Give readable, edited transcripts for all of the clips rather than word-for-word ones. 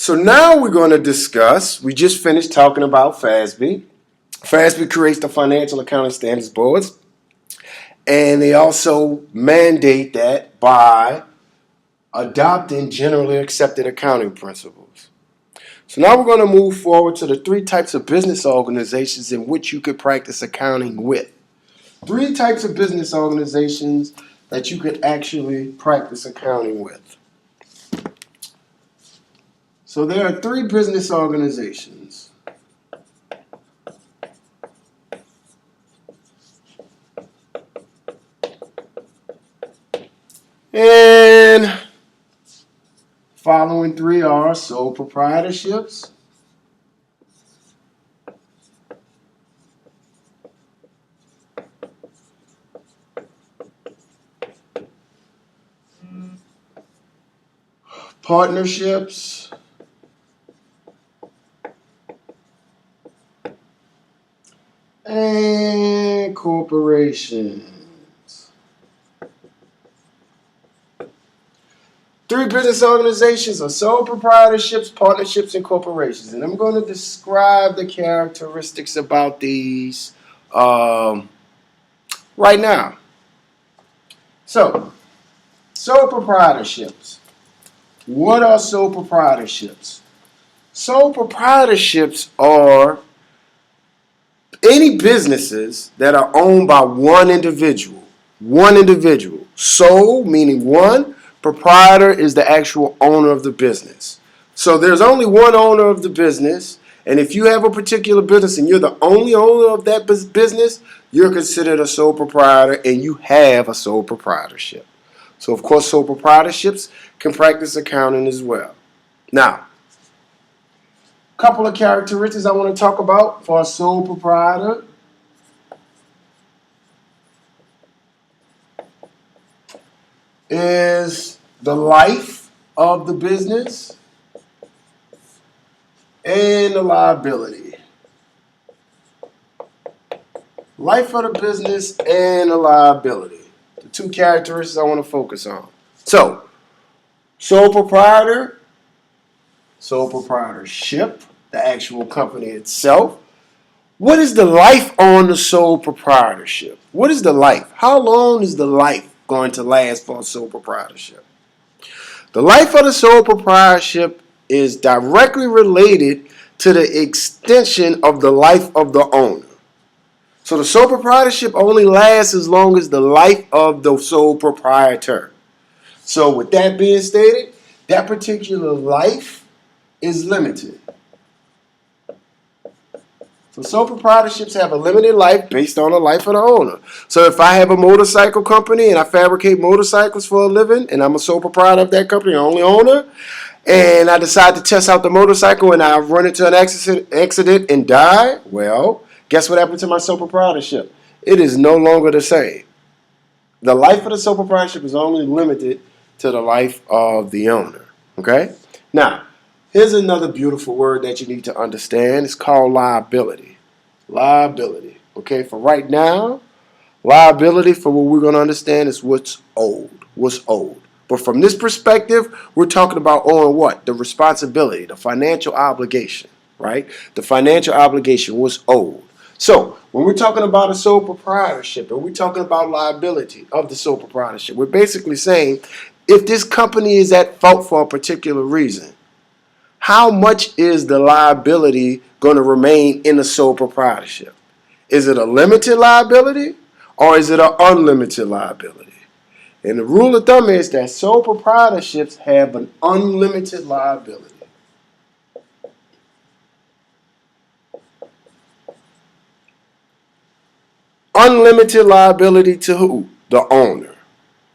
So now we're going to discuss, we just finished talking about Fasb. Fasb creates the Financial Accounting Standards Boards, and they also mandate that by adopting generally accepted accounting principles. So now we're going to move forward to the 3 types of business organizations in which you could practice accounting with. 3 types of business organizations that you could actually practice accounting with. So there are 3 business organizations. And following 3 are sole proprietorships, partnerships, and corporations. 3 business organizations are sole proprietorships, partnerships, and corporations. And I'm going to describe the characteristics about these right now. So, sole proprietorships. What are sole proprietorships? Sole proprietorships are any businesses that are owned by one individual. One individual. Sole meaning one. Proprietor is the actual owner of the business. So there's only one owner of the business, and if you have a particular business and you're the only owner of that business, you're considered a sole proprietor and you have a sole proprietorship. So of course sole proprietorships can practice accounting as well. Now, a couple of characteristics I want to talk about for a sole proprietor. Is the life of the business and the liability. Life of the business and the liability. The 2 characteristics I want to focus on. So, sole proprietor, sole proprietorship, the actual company itself. What is the life on the sole proprietorship? What is the life? How long is the life going to last for a sole proprietorship? The life of the sole proprietorship is directly related to the extension of the life of the owner. So the sole proprietorship only lasts as long as the life of the sole proprietor. So with that being stated, that particular life is limited. So sole proprietorships have a limited life based on the life of the owner. So if I have a motorcycle company and I fabricate motorcycles for a living and I'm a sole proprietor of that company, the only owner, and I decide to test out the motorcycle and I run into an accident and die, well, guess what happened to my sole proprietorship? It is no longer the same. The life of the sole proprietorship is only limited to the life of the owner. Okay? Now, here's another beautiful word that you need to understand. It's called liability. Liability. Okay, for right now, liability for what we're going to understand is what's owed. What's owed. But from this perspective, we're talking about owing what? The responsibility, the financial obligation, right? The financial obligation was owed. So when we're talking about a sole proprietorship and we're talking about liability of the sole proprietorship, we're basically saying if this company is at fault for a particular reason, how much is the liability going to remain in the sole proprietorship? Is it a limited liability or is it an unlimited liability? And the rule of thumb is that sole proprietorships have an unlimited liability. Unlimited liability to who? The owner.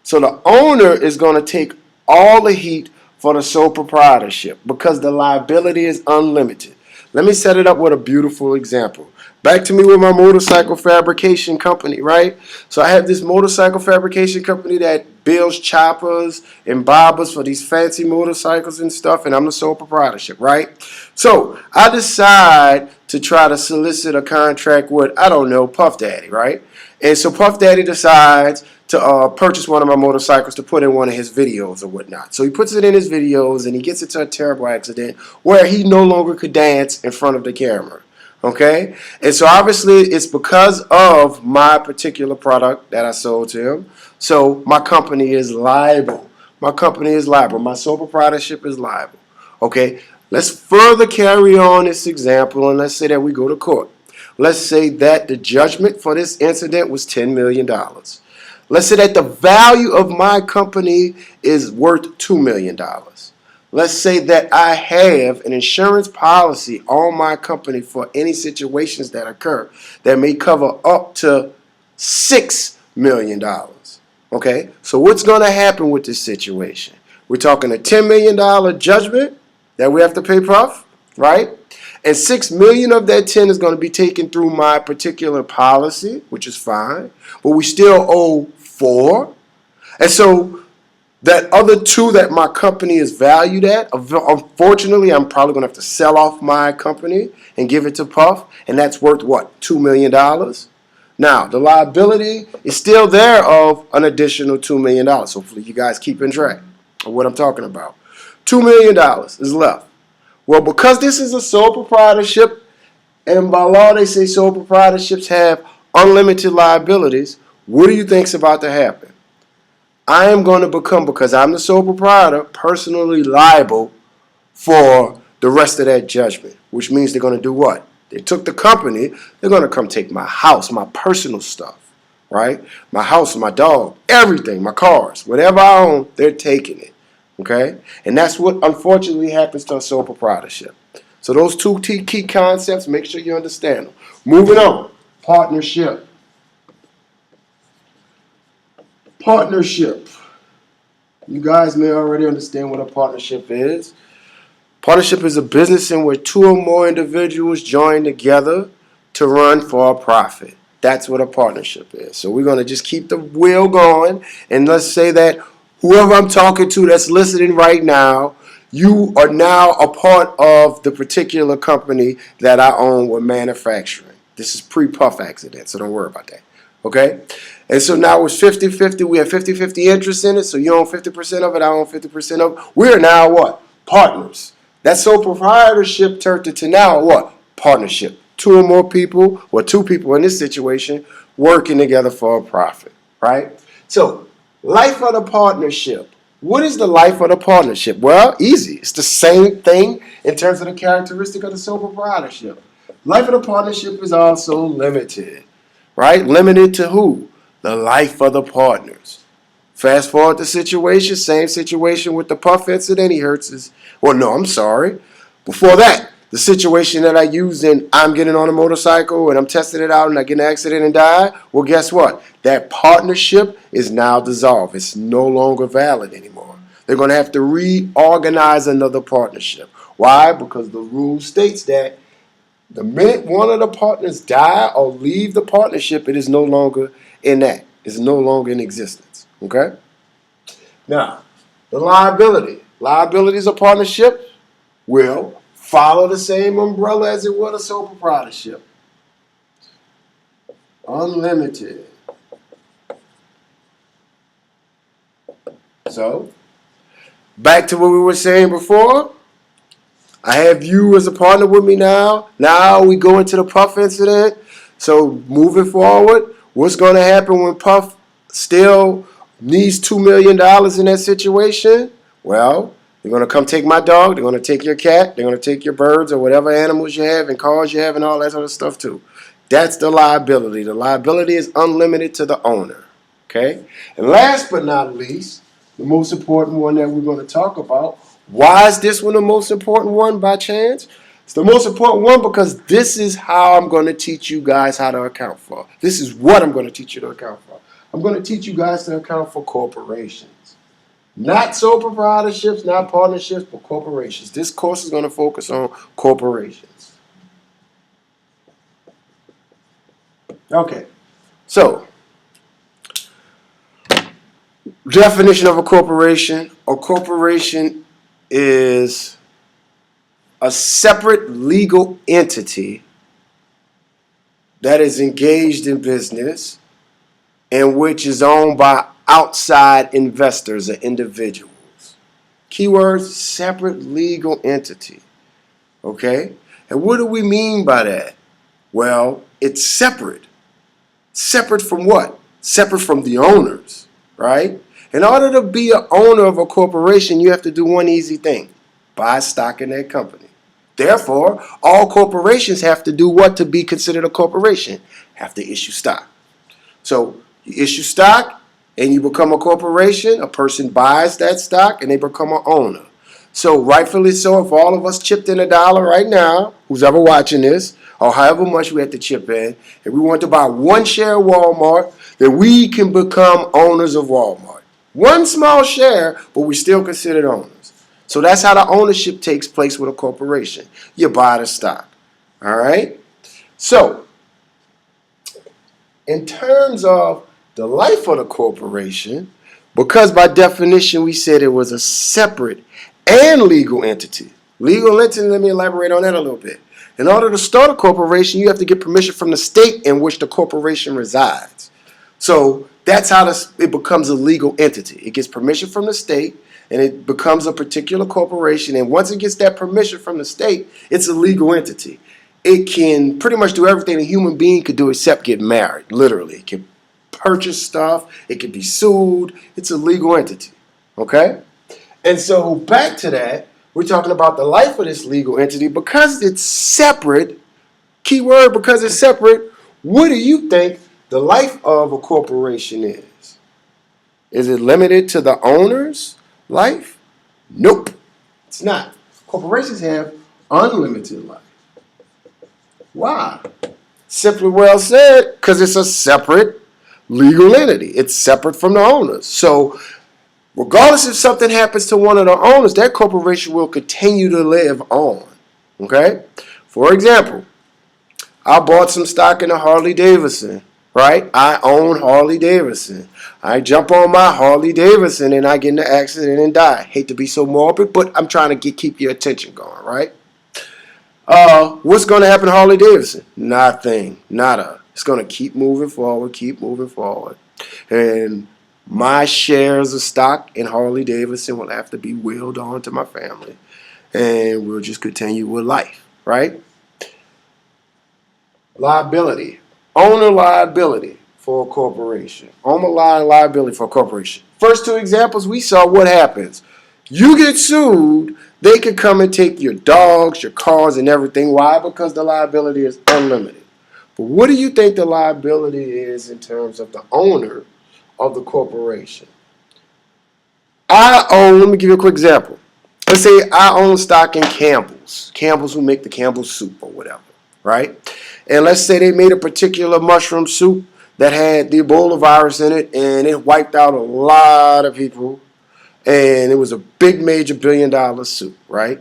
So the owner is going to take all the heat for the sole proprietorship because the liability is unlimited. Let me set it up with a beautiful example. Back to me with my motorcycle fabrication company, right? So I have this motorcycle fabrication company that builds choppers and bobbers for these fancy motorcycles and stuff, and I'm the sole proprietorship, right? So I decide to try to solicit a contract with, I don't know, Puff Daddy, right? And so Puff Daddy decides to purchase one of my motorcycles to put in one of his videos or whatnot. So he puts it in his videos and he gets into a terrible accident where he no longer could dance in front of the camera. Okay? And so obviously it's because of my particular product that I sold to him. So my company is liable. My company is liable. My sole proprietorship is liable. Okay? Let's further carry on this example and let's say that we go to court. Let's say that the judgment for this incident was $10 million. Let's say that the value of my company is worth $2 million. Let's say that I have an insurance policy on my company for any situations that occur that may cover up to $6 million. Okay, so what's going to happen with this situation? We're talking a $10 million judgment that we have to pay Puff, right? And $6 million of that 10 is going to be taken through my particular policy, which is fine, but we still owe 4. And so that other 2 that my company is valued at, unfortunately, I'm probably going to have to sell off my company and give it to Puff, and that's worth what, $2 million? Now, the liability is still there of an additional $2 million. Hopefully you guys keep in track of what I'm talking about. $2 million is left. Well, because this is a sole proprietorship, and by law they say sole proprietorships have unlimited liabilities, what do you think's about to happen? I am going to become, because I'm the sole proprietor, personally liable for the rest of that judgment, which means they're going to do what? They took the company, they're going to come take my house, my personal stuff, right? My house, my dog, everything, my cars, whatever I own, they're taking it, okay? And that's what unfortunately happens to a sole proprietorship. So those 2 key concepts, make sure you understand them. Moving on, partnership. Partnership. You guys may already understand what a partnership is. Partnership is a business in which 2 or more individuals join together to run for a profit. That's what a partnership is. So we're going to just keep the wheel going, and let's say that whoever I'm talking to that's listening right now, you are now a part of the particular company that I own with manufacturing. This is pre-Puff accident, so don't worry about that. Okay? And so now it's 50-50. We have 50-50 interest in it, so you own 50% of it, I own 50% of it. We are now what? Partners. That sole proprietorship turned into now what? Partnership. 2 or more people, or 2 people in this situation, working together for a profit, right? So, life of the partnership. What is the life of the partnership? Well, easy. It's the same thing in terms of the characteristic of the sole proprietorship. Life of the partnership is also limited, right? Limited to who? The life of the partners. Fast forward the situation, same situation with the Puff incident. He hurts his, well, no, I'm sorry. Before that, the situation that I used in I'm getting on a motorcycle and I'm testing it out and I get in an accident and die, well, guess what? That partnership is now dissolved. It's no longer valid anymore. They're going to have to reorganize another partnership. Why? Because the rule states that the minute one of the partners die or leave the partnership, it is no longer in that. It's no longer in existence. Okay? Now, the liability. Liabilities of partnership will follow the same umbrella as it would a sole proprietorship. Unlimited. So, back to what we were saying before. I have you as a partner with me now. Now we go into the Puff incident. So, moving forward, what's going to happen when Puff still needs $2 million in that situation? Well, they're going to come take my dog. They're going to take your cat. They're going to take your birds or whatever animals you have and cars you have and all that other stuff too. That's the liability. The liability is unlimited to the owner. Okay? And last but not least, the most important one that we're going to talk about. Why is this one the most important one by chance? It's the most important one because this is how I'm going to teach you guys how to account for. This is what I'm going to teach you to account for. I'm going to teach you guys to account for corporations. Not sole proprietorships, not partnerships, but corporations. This course is going to focus on corporations. Okay, so definition of a corporation. A corporation is a separate legal entity that is engaged in business and which is owned by outside investors or individuals. Keyword, separate legal entity. Okay? And what do we mean by that? Well, it's separate. Separate from what? Separate from the owners, right? In order to be an owner of a corporation, you have to do one easy thing: buy stock in that company. Therefore, all corporations have to do what to be considered a corporation? Have to issue stock. So you issue stock and you become a corporation. A person buys that stock and they become an owner. So rightfully so, if all of us chipped in $1 right now, who's ever watching this, or however much we have to chip in, and we want to buy one share of Walmart, then we can become owners of Walmart. One small share, but we're still considered owners. So that's how the ownership takes place with a corporation. You buy the stock. All right? So, in terms of the life of the corporation, because by definition we said it was a separate and legal entity. Legal entity, let me elaborate on that a little bit. In order to start a corporation, you have to get permission from the state in which the corporation resides. So that's how it becomes a legal entity. It gets permission from the state, and it becomes a particular corporation. And once it gets that permission from the state, it's a legal entity. It can pretty much do everything a human being could do except get married, literally. It can purchase stuff. It can be sued. It's a legal entity, okay? And so back to that, we're talking about the life of this legal entity. Because it's separate, keyword, because it's separate, what do you think the life of a corporation is? Is it limited to the owner's life? Nope, it's not. Corporations have unlimited life. Why? Simply well said, because it's a separate legal entity. It's separate from the owners. So regardless if something happens to one of the owners, that corporation will continue to live on. Okay? For example, I bought some stock in a Harley Davidson, right? I own Harley Davidson. I jump on my Harley Davidson and I get in an accident and die. Hate to be so morbid, but I'm trying to keep your attention going, right? What's going to happen to Harley Davidson? Nothing. Nada. It's going to keep moving forward, keep moving forward. And my shares of stock in Harley Davidson will have to be willed on to my family. And we'll just continue with life, right? Liability. Owner liability for a corporation. Owner liability for a corporation. First two examples, we saw what happens. You get sued, they could come and take your dogs, your cars, and everything. Why? Because the liability is unlimited. But what do you think the liability is in terms of the owner of the corporation? Let me give you a quick example. Let's say I own stock in Campbell's. Campbell's who make the Campbell's soup or whatever, right? And let's say they made a particular mushroom soup that had the Ebola virus in it, and it wiped out a lot of people. And it was a big, major billion-dollar soup, right?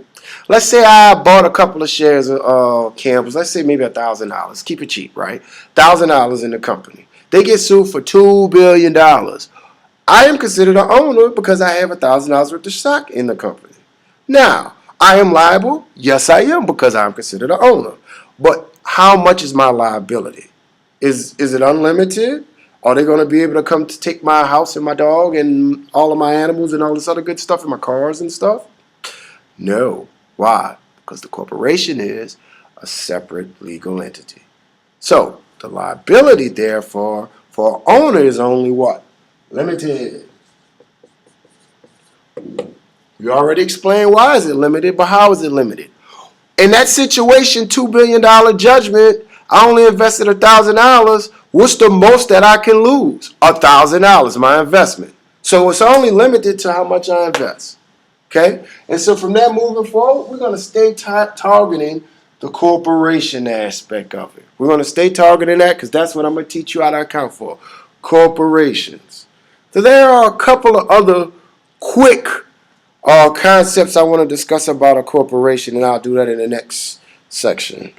Let's say I bought a couple of shares of Campbell's. Let's say maybe $1,000. Keep it cheap, right? $1,000 in the company. They get sued for $2 billion. I am considered an owner because I have $1,000 worth of stock in the company. Now, I am liable? Yes, I am, because I'm considered an owner. But how much is my liability? Is it unlimited? Are they going to be able to come to take my house and my dog and all of my animals and all this other good stuff and my cars and stuff? No. Why? Because the corporation is a separate legal entity. So the liability, therefore, for an owner is only what? Limited. You already explained why is it limited, but how is it limited? In that situation, $2 billion judgment, I only invested $1,000. What's the most that I can lose? $1,000, my investment. So it's only limited to how much I invest. Okay? And so from that moving forward, we're going to stay targeting the corporation aspect of it. We're going to stay targeting that because that's what I'm going to teach you how to account for. Corporations. So there are a couple of other quick concepts I want to discuss about a corporation, and I'll do that in the next section.